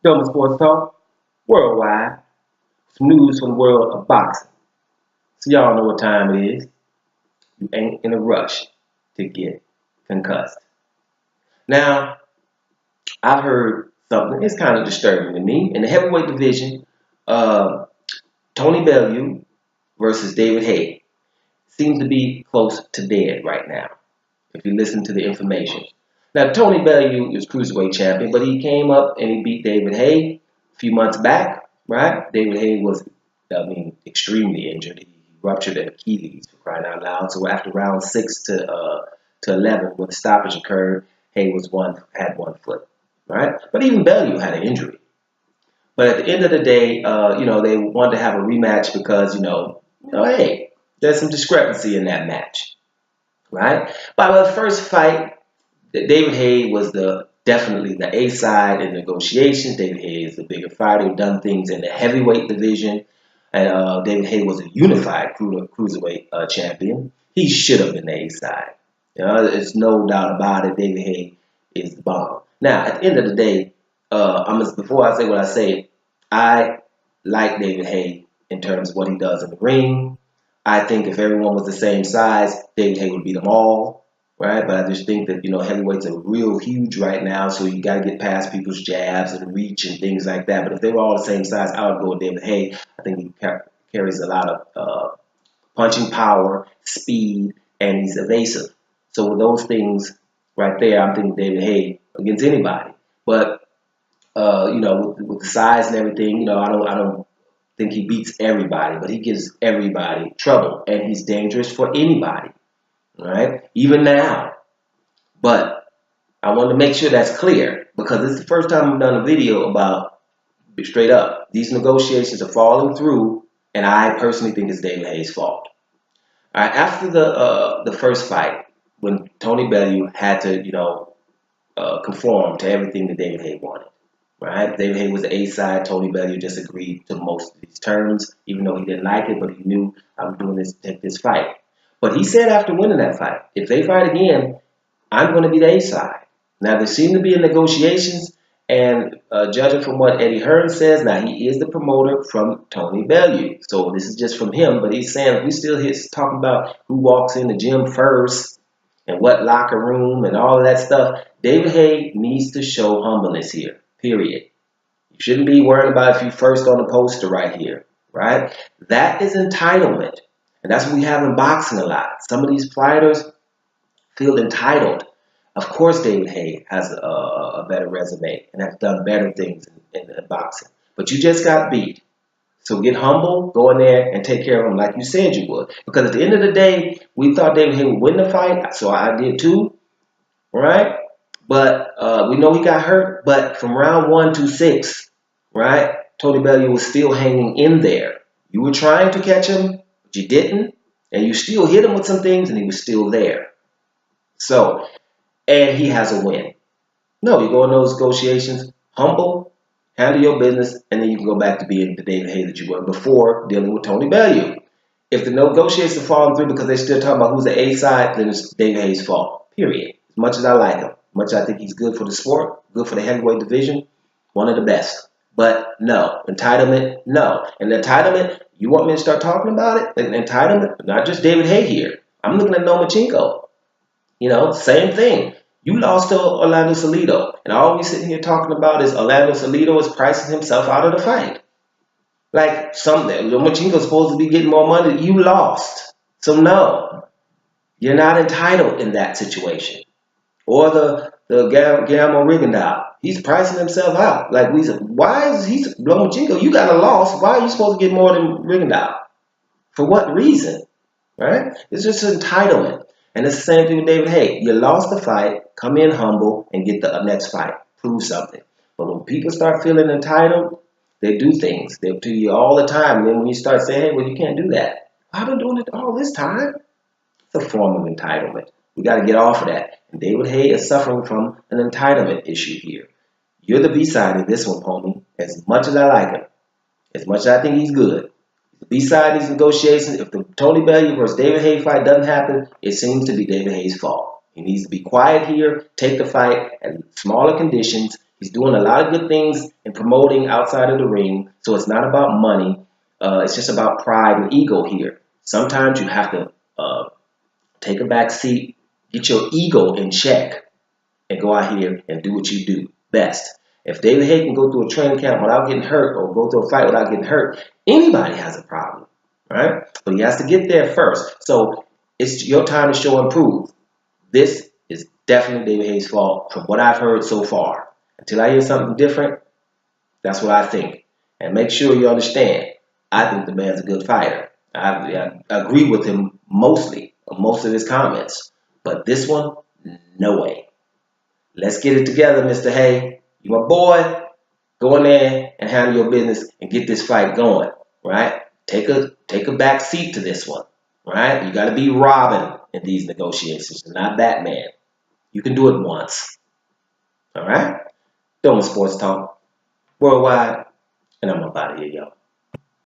Film Sports Talk, worldwide. Some news from the world of boxing. So y'all know what time it is. You ain't in a rush to get concussed. Now, I've heard something. It's kind of disturbing to me. In the heavyweight division, uh, Tony Bellew versus David Haye seems to be close to dead right now, if you listen to the information. Now, Tony Bellew is cruiserweight champion, but he came up and he beat David Haye a few months back, right? David Haye was, extremely injured. He ruptured an Achilles, for crying out loud. So after round 6 to 11, when the stoppage occurred, Haye had one foot, right? But even Bellew had an injury. But at the end of the day, they wanted to have a rematch because, hey, there's some discrepancy in that match, right? By the first fight, David Haye was definitely the A side in negotiations. David Haye is the bigger fighter, who done things in the heavyweight division, and David Haye was a unified cruiserweight champion. He should have been the A side. There's no doubt about it. David Haye is the bomb. Now, at the end of the day, before I say what I say, I like David Haye in terms of what he does in the ring. I think if everyone was the same size, David Haye would beat them all, right? But I just think that, heavyweights are real huge right now, so you got to get past people's jabs and reach and things like that. But if they were all the same size, I would go with David Haye. I think he carries a lot of punching power, speed, and he's evasive. So with those things right there, I'm thinking David Haye against anybody. But with the size and everything, I don't think he beats everybody, but he gives everybody trouble, and he's dangerous for anybody, right? Even now. But I want to make sure that's clear because it's the first time I've done a video about straight up these negotiations are falling through, and I personally think it's David Haye's fault. All right, after the first fight, when Tony Bellew had to conform to everything that David Haye wanted. Right? David Haye was the A side. Tony Bellew just agreed to most of these terms, even though he didn't like it, but he knew I'm doing this to take this fight. But he said after winning that fight, if they fight again, I'm going to be the A side. Now, there seem to be in negotiations, and judging from what Eddie Hearn says, now he is the promoter from Tony Bellew. So this is just from him, but he's saying if we still here talking about who walks in the gym first and what locker room and all of that stuff, David Haye needs to show humbleness here. Period. You shouldn't be worried about if you first on the poster right here, right? That is entitlement. And that's what we have in boxing a lot. Some of these fighters feel entitled. Of course, David Haye has a better resume and has done better things in boxing. But you just got beat. So get humble, go in there and take care of him like you said you would. Because at the end of the day, we thought David Haye would win the fight. So I did too, right? But we know he got hurt. But from round 1 to 6, right, Tony Bellew was still hanging in there. You were trying to catch him, but you didn't. And you still hit him with some things, and he was still there. So, and he has a win. No, you go in those negotiations, humble, handle your business, and then you can go back to being the David Haye that you were before dealing with Tony Bellew. If the negotiations are falling through because they're still talking about who's the A side, then it's David Haye's fault. Period. As much as I like him. Much I think he's good for the sport, good for the heavyweight division, one of the best. But no, entitlement, no. And entitlement, you want me to start talking about it? Entitlement, not just David Haye here. I'm looking at Lomachenko. Same thing. You lost to Orlando Salido. And all we sitting here talking about is Orlando Salido is pricing himself out of the fight. Like Lomachenko's supposed to be getting more money. You lost. So no, you're not entitled in that situation. Or the Guillermo Rigondeaux. He's pricing himself out. Like why is he Lomachenko? You got a loss. Why are you supposed to get more than Rigondeaux? For what reason? Right? It's just entitlement. And it's the same thing with David Haye. You lost the fight, come in humble, and get the next fight. Prove something. But when people start feeling entitled, they do things. They'll tell you all the time. And then when you start saying, hey, well, you can't do that. I've been doing it all this time. It's a form of entitlement. We got to get off of that. And David Haye is suffering from an entitlement issue here. You're the B-side in this one, homie. As much as I like him, as much as I think he's good, the B-side of these negotiations, if the Tony Bellew versus David Haye fight doesn't happen, it seems to be David Haye's fault. He needs to be quiet here, take the fight at smaller conditions. He's doing a lot of good things and promoting outside of the ring. So it's not about money. It's just about pride and ego here. Sometimes you have to take a back seat, get your ego in check, and go out here and do what you do best. If David Haye can go through a training camp without getting hurt or go through a fight without getting hurt, anybody has a problem, right? But he has to get there first. So it's your time to show and prove. This is definitely David Haye's fault from what I've heard so far. Until I hear something different, that's what I think. And make sure you understand, I think the man's a good fighter. I agree with him mostly on most of his comments. But this one, no way. Let's get it together, Mr. Haye. You my boy. Go in there and handle your business and get this fight going, right? Take a back seat to this one, right? You got to be Robin in these negotiations, not Batman. You can do it once, all right? Doing Sports Talk Worldwide, and I'm up out of here, y'all.